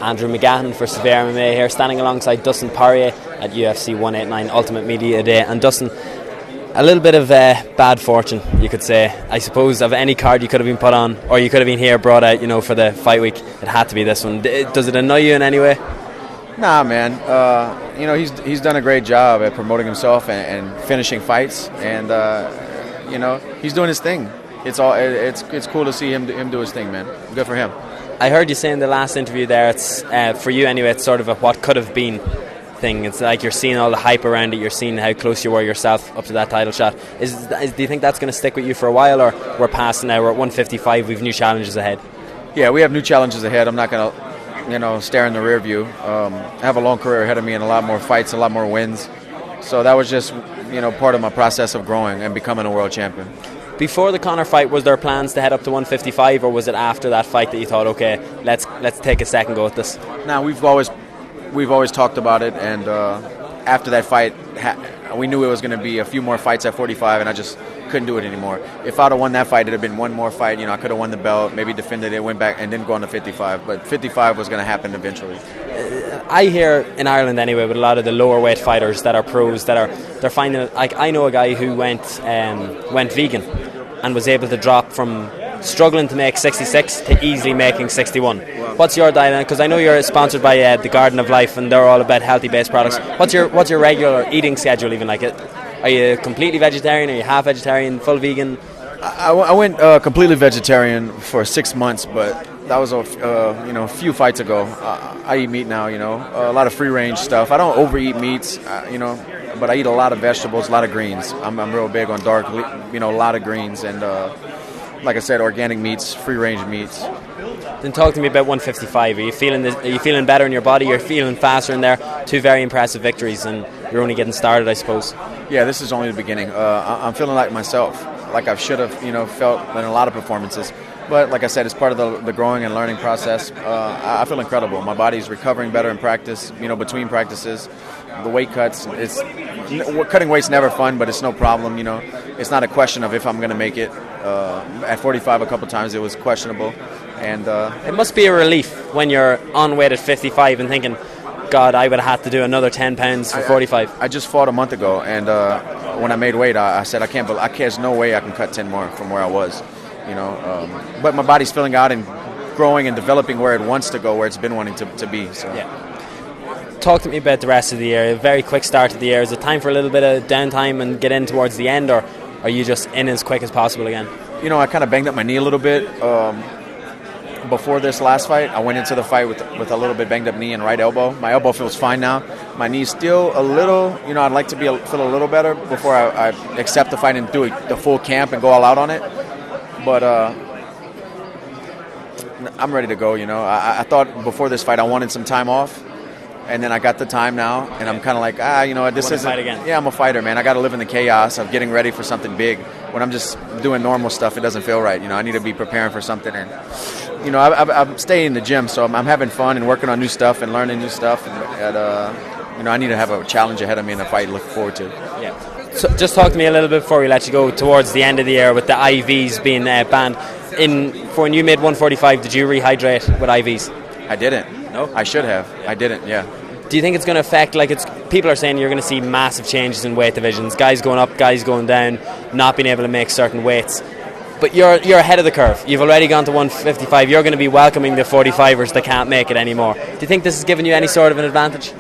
Andrew McGahan for SevereMMA here, standing alongside Dustin Poirier at UFC 189 Ultimate Media Day. And Dustin, a little bit of bad fortune, you could say. I suppose of any card you could have been put on, or you could have been here brought out, for the fight week, it had to be this one. Does it annoy you in any way? Nah, man. He's done a great job at promoting himself and finishing fights, and he's doing his thing. It's cool to see him do his thing, man. Good for him. I heard you say in the last interview there, it's for you anyway, it's sort of a what could have been thing. It's like you're seeing all the hype around it, you're seeing how close you were yourself up to that title shot. Do you think that's going to stick with you for a while, or we're past now, we're at 155, we've new challenges ahead? Yeah, we have new challenges ahead. I'm not going to stare in the rear view. I have a long career ahead of me and a lot more fights, a lot more wins. So that was just part of my process of growing and becoming a world champion. Before the Conor fight, was there plans to head up to 155, or was it after that fight that you thought, okay, let's take a second go at this? Now we've always talked about it, and after that fight, we knew it was going to be a few more fights at 45, and I just couldn't do it anymore. If I'd have won that fight, it'd have been one more fight. I could have won the belt, maybe defended it, went back, and didn't go on to 55. But 55 was going to happen eventually. I hear in Ireland anyway, with a lot of the lower weight fighters that are pros, they're finding it. Like, I know a guy who went vegan and was able to drop from struggling to make 66 to easily making 61. Wow. What's your diet? Because I know you're sponsored by the Garden of Life, and they're all about healthy based products. What's your regular eating schedule even like? Are you completely vegetarian? Are you half vegetarian, full vegan? I went completely vegetarian for 6 months, but that was a few fights ago. I eat meat now, a lot of free range stuff. I don't overeat meats, but I eat a lot of vegetables, a lot of greens. I'm real big on dark, a lot of greens, and like I said, organic meats, free range meats. Then talk to me about 155. Are you feeling better in your body? You're feeling faster in there. 2 very impressive victories, and you're only getting started, I suppose. Yeah, this is only the beginning. I'm feeling like myself, like I should have, felt in a lot of performances. But like I said, it's part of the growing and learning process. I feel incredible. My body's recovering better in practice, between practices. The weight cuts, cutting weight's never fun, but it's no problem, It's not a question of if I'm going to make it. At 45 a couple times it was questionable. And it must be a relief when you're on weight at 55 and thinking, God, I would have had to do another 10 pounds for 45. I just fought a month ago, and when I made weight, I said, there's no way I can cut 10 more from where I was. But my body's filling out and growing and developing where it wants to go, where it's been wanting to be. So. Yeah. Talk to me about the rest of the year. A very quick start to the year. Is it time for a little bit of downtime and get in towards the end, or are you just in as quick as possible again? I kind of banged up my knee a little bit before this last fight. I went into the fight with a little bit banged up knee and right elbow. My elbow feels fine now. My knee's still a little, I'd like to feel a little better before I accept the fight and do the full camp and go all out on it. But I'm ready to go, I thought before this fight I wanted some time off, and then I got the time now, and I'm kind of like, this isn't... Fight again. Yeah, I'm a fighter, man. I got to live in the chaos of getting ready for something big. When I'm just doing normal stuff, it doesn't feel right, I need to be preparing for something, and, I'm staying in the gym, so I'm having fun and working on new stuff and learning new stuff, and I need to have a challenge ahead of me and a fight to look forward to. Yeah. So just talk to me a little bit before we let you go towards the end of the year with the IVs being banned. For when you made 145, did you rehydrate with IVs? I didn't. No? I should have. I didn't, yeah. Do you think it's going to affect, people are saying you're going to see massive changes in weight divisions, guys going up, guys going down, not being able to make certain weights. But you're ahead of the curve. You've already gone to 155. You're going to be welcoming the 45ers that can't make it anymore. Do you think this has given you any sort of an advantage?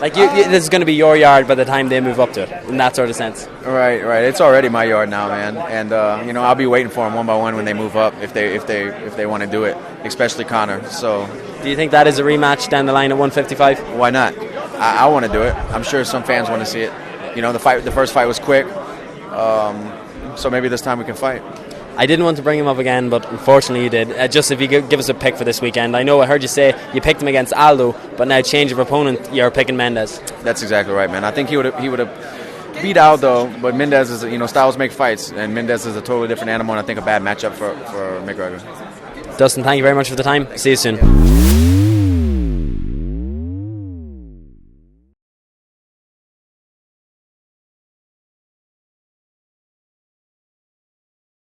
This is going to be your yard by the time they move up to it, in that sort of sense. Right. It's already my yard now, man. And I'll be waiting for them one by one when they move up, if they want to do it, especially Conor. So, do you think that is a rematch down the line at 155? Why not? I want to do it. I'm sure some fans want to see it. The first fight was quick, so maybe this time we can fight. I didn't want to bring him up again, but unfortunately you did. Just if you could give us a pick for this weekend. I know I heard you say you picked him against Aldo, but now change of opponent, you're picking Mendes. That's exactly right, man. I think he would have beat Aldo, but Mendes is, styles make fights, and Mendes is a totally different animal, and I think a bad matchup for McGregor. Dustin, thank you very much for the time. See you soon.